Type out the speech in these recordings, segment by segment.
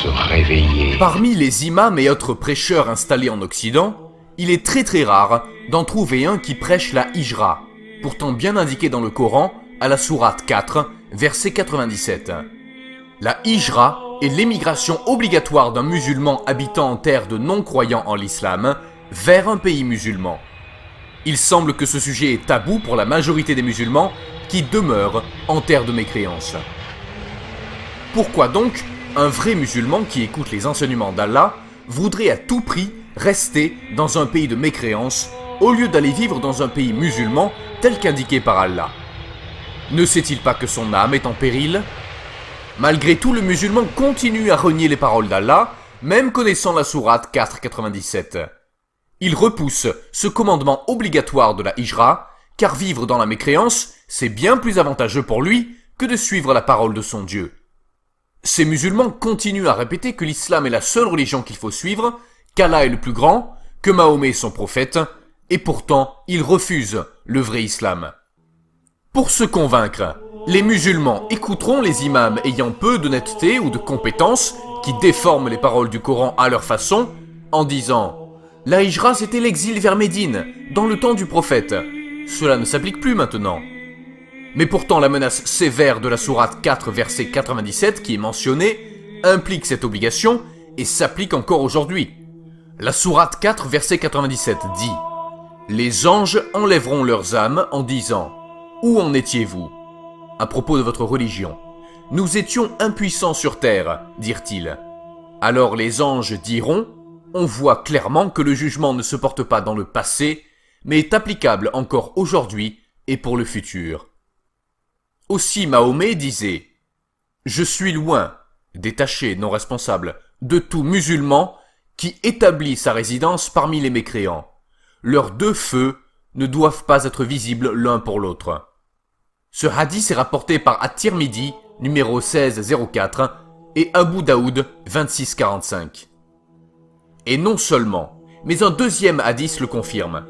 se réveiller. Parmi les imams et autres prêcheurs installés en Occident, il est très rare d'en trouver un qui prêche la hijra, pourtant bien indiqué dans le Coran à la sourate 4, verset 97. La hijra est l'émigration obligatoire d'un musulman habitant en terre de non-croyants en l'islam vers un pays musulman. Il semble que ce sujet est tabou pour la majorité des musulmans qui demeurent en terre de mécréance. Pourquoi donc un vrai musulman qui écoute les enseignements d'Allah voudrait à tout prix rester dans un pays de mécréance au lieu d'aller vivre dans un pays musulman tel qu'indiqué par Allah? Ne sait-il pas que son âme est en péril? Malgré tout, le musulman continue à renier les paroles d'Allah, même connaissant la sourate 4,97. Il repousse ce commandement obligatoire de la hijra, car vivre dans la mécréance, c'est bien plus avantageux pour lui que de suivre la parole de son Dieu. Ces musulmans continuent à répéter que l'islam est la seule religion qu'il faut suivre, qu'Allah est le plus grand, que Mahomet est son prophète, et pourtant ils refusent le vrai islam. Pour se convaincre, les musulmans écouteront les imams ayant peu d'honnêteté ou de compétences, qui déforment les paroles du Coran à leur façon, en disant « La hijra c'était l'exil vers Médine, dans le temps du prophète. Cela ne s'applique plus maintenant. » Mais pourtant la menace sévère de la sourate 4 verset 97 qui est mentionnée implique cette obligation et s'applique encore aujourd'hui. La sourate 4 verset 97 dit « Les anges enlèveront leurs âmes en disant « Où en étiez-vous » à propos de votre religion. « Nous étions impuissants sur terre, dirent-ils. » Alors les anges diront « On voit clairement que le jugement ne se porte pas dans le passé, mais est applicable encore aujourd'hui et pour le futur. » Aussi Mahomet disait « Je suis loin, détaché, non responsable, de tout musulman qui établit sa résidence parmi les mécréants. Leurs deux feux ne doivent pas être visibles l'un pour l'autre. » Ce hadith est rapporté par At-Tirmidhi, numéro 1604, et Abu Daoud, 2645. Et non seulement, mais un deuxième hadith le confirme.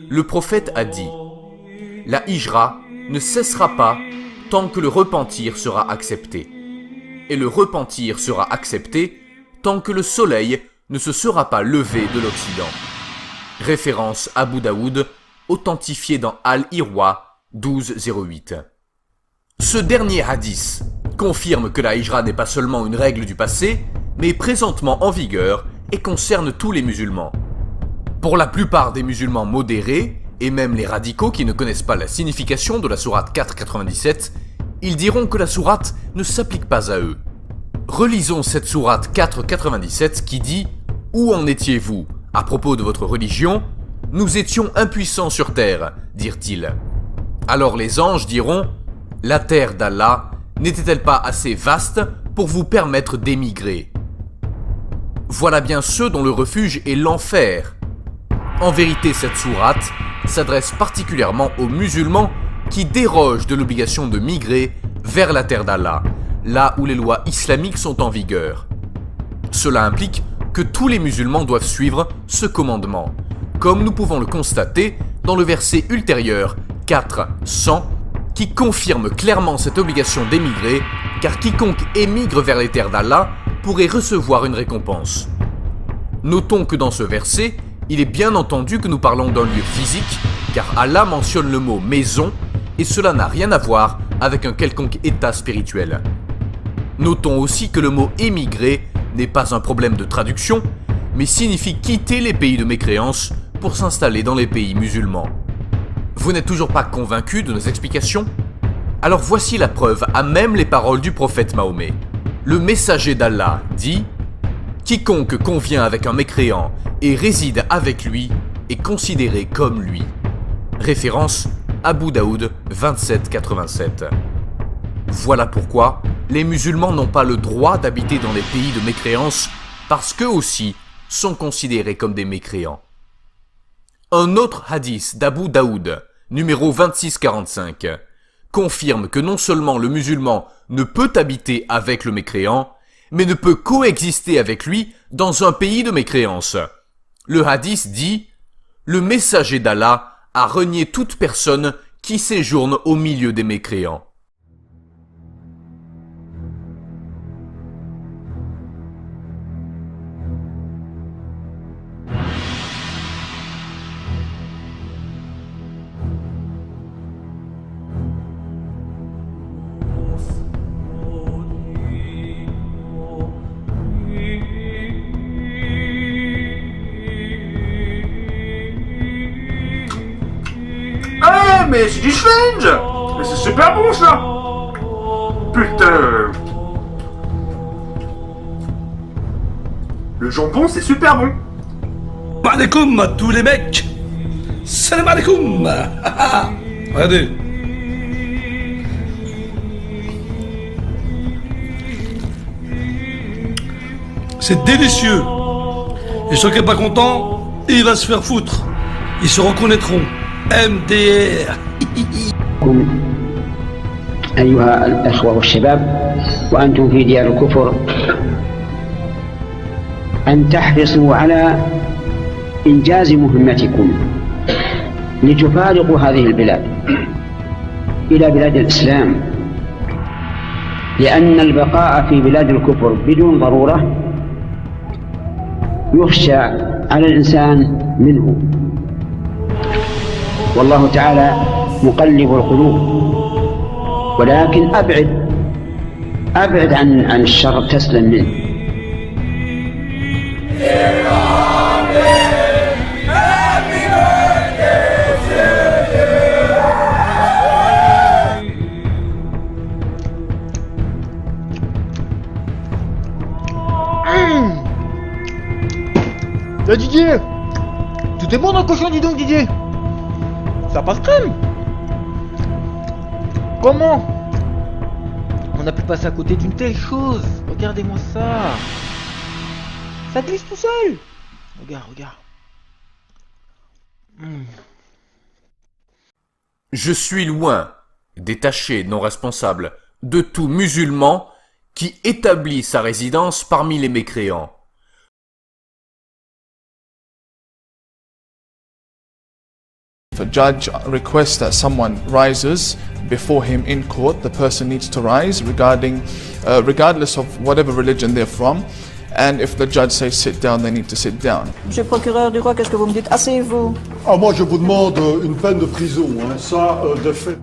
Le prophète a dit « La hijra ne cessera pas tant que le repentir sera accepté. Et le repentir sera accepté tant que le soleil ne se sera pas levé de l'Occident. » Référence Abu Daoud, authentifié dans Al-Irwa, 1208. Ce dernier hadith confirme que la hijra n'est pas seulement une règle du passé, mais présentement en vigueur et concerne tous les musulmans. Pour la plupart des musulmans modérés, et même les radicaux qui ne connaissent pas la signification de la sourate 4,97, ils diront que la sourate ne s'applique pas à eux. Relisons cette sourate 4,97 qui dit « Où en étiez-vous à propos de votre religion ? Nous étions impuissants sur terre, dirent-ils. » Alors les anges diront « La terre d'Allah n'était-elle pas assez vaste pour vous permettre d'émigrer ?» Voilà bien ceux dont le refuge est l'enfer. En vérité, cette sourate s'adresse particulièrement aux musulmans qui dérogent de l'obligation de migrer vers la terre d'Allah, là où les lois islamiques sont en vigueur. Cela implique que tous les musulmans doivent suivre ce commandement, comme nous pouvons le constater dans le verset ultérieur 4:100 qui confirme clairement cette obligation d'émigrer, car quiconque émigre vers les terres d'Allah pourrait recevoir une récompense. Notons que dans ce verset, il est bien entendu que nous parlons d'un lieu physique, car Allah mentionne le mot « maison » et cela n'a rien à voir avec un quelconque état spirituel. Notons aussi que le mot « émigrer » n'est pas un problème de traduction, mais signifie quitter les pays de mécréance pour s'installer dans les pays musulmans. Vous n'êtes toujours pas convaincu de nos explications? Alors voici la preuve à même les paroles du prophète Mahomet. Le messager d'Allah dit « Quiconque convient avec un mécréant et réside avec lui est considéré comme lui. » Référence Abu Daoud 2787. Voilà pourquoi les musulmans n'ont pas le droit d'habiter dans les pays de mécréance parce qu'eux aussi sont considérés comme des mécréants. Un autre hadith d'Abu Daoud, numéro 2645, confirme que non seulement le musulman ne peut habiter avec le mécréant, mais ne peut coexister avec lui dans un pays de mécréance. Le hadith dit « Le messager d'Allah a renié toute personne qui séjourne au milieu des mécréants. » mais c'est du Schwenge. Mais c'est super bon ça. Putain. Le jambon c'est super bon. Alaikum à tous les mecs. Salam alaikum. Regardez. C'est délicieux. Et ceux qui n'est pas content, il va se faire foutre. Ils se reconnaîtront. MDR. أيها الأخوة والشباب وأنتم في ديار الكفر أن تحرصوا على إنجاز مهمتكم لتفارقوا هذه البلاد إلى بلاد الإسلام، لأن البقاء في بلاد الكفر بدون ضرورة يخشى على الإنسان منه، والله تعالى مقلب القلوب، ولكن أبعد عن الشر تسلم منه. Didier, tout est bon dans le cochon, dis donc Didier. Ça passe crème. Comment on a pu passer à côté d'une telle chose? Regardez-moi ça. Ça glisse tout seul. Regarde. Je suis loin, détaché, non responsable, de tout musulman qui établit sa résidence parmi les mécréants. If a judge requests that someone rises before him in court, the person needs to rise regardless of whatever religion they're from. And if the judge says sit down, they need to sit down. Monsieur le procureur du roi, qu'est-ce que vous me dites? Asseyez-vous. Ah, moi, je vous demande une peine de prison, hein. Ça, de fait.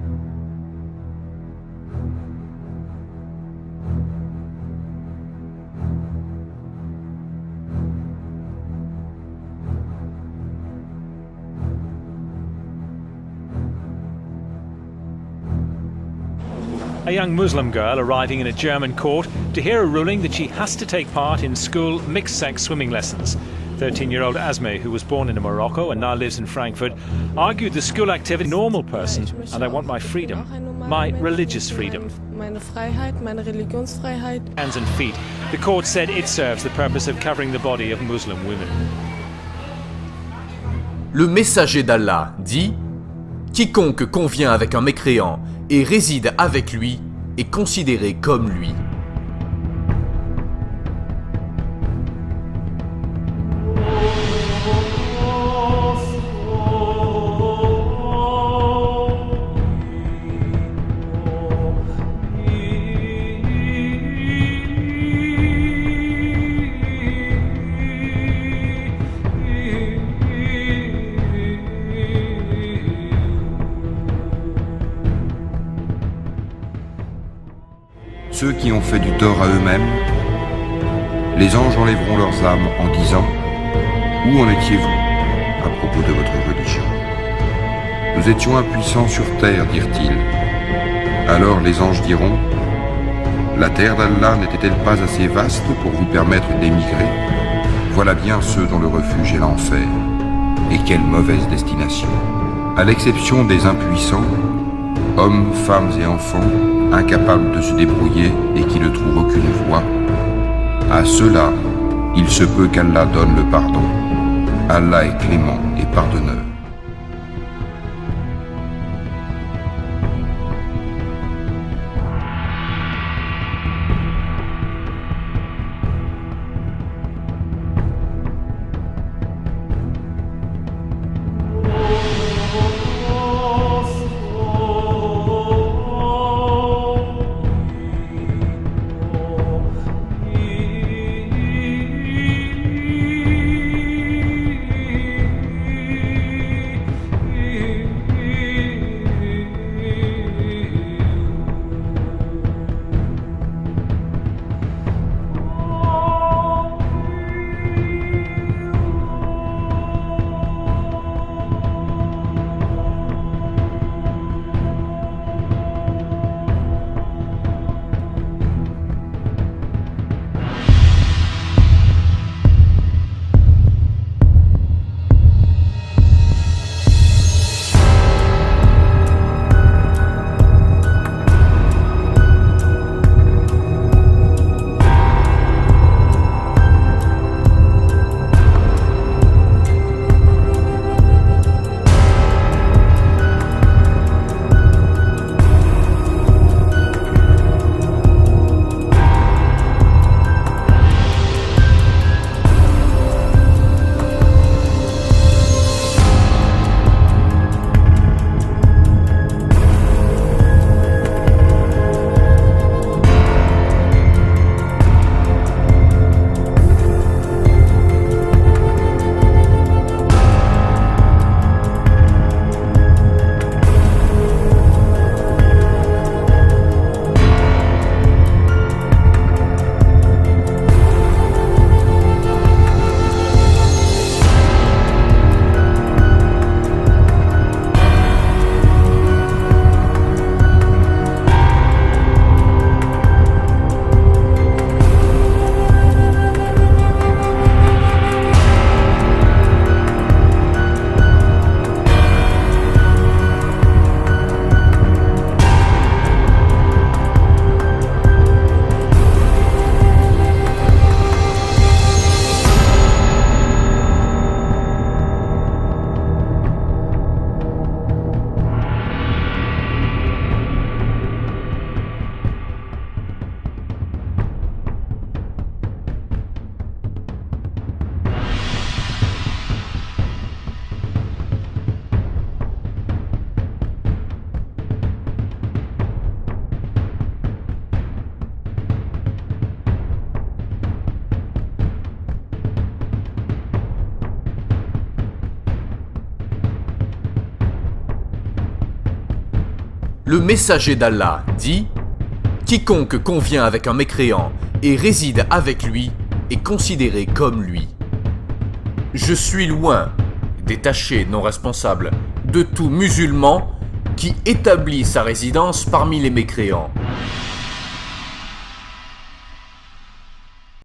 A young Muslim girl arriving in a German court to hear a ruling that she has to take part in school mixed-sex swimming lessons. 13-year-old Asme, who was born in Morocco and now lives in Frankfurt, argued the school activity normal person, and I want my freedom, my religious freedom. Meine Freiheit, meine Religionsfreiheit. Hands and feet. The court said it serves the purpose of covering the body of Muslim women. Le messager d'Allah dit « Quiconque convient avec un mécréant et réside avec lui est considéré comme lui. » Ceux qui ont fait du tort à eux-mêmes, les anges enlèveront leurs âmes en disant « Où en étiez-vous à propos de votre religion ?» Nous étions impuissants sur terre, dirent-ils. Alors les anges diront « La terre d'Allah n'était-elle pas assez vaste pour vous permettre d'émigrer? Voilà bien ceux dont le refuge est l'enfer. Et quelle mauvaise destination! À l'exception des impuissants, hommes, femmes et enfants, incapables de se débrouiller et qui ne trouvent aucune voie, à ceux-là, il se peut qu'Allah donne le pardon. Allah est clément et pardonneur. le messager d'Allah dit « Quiconque convient avec un mécréant et réside avec lui est considéré comme lui. Je suis loin, détaché, non responsable, de tout musulman qui établit sa résidence parmi les mécréants.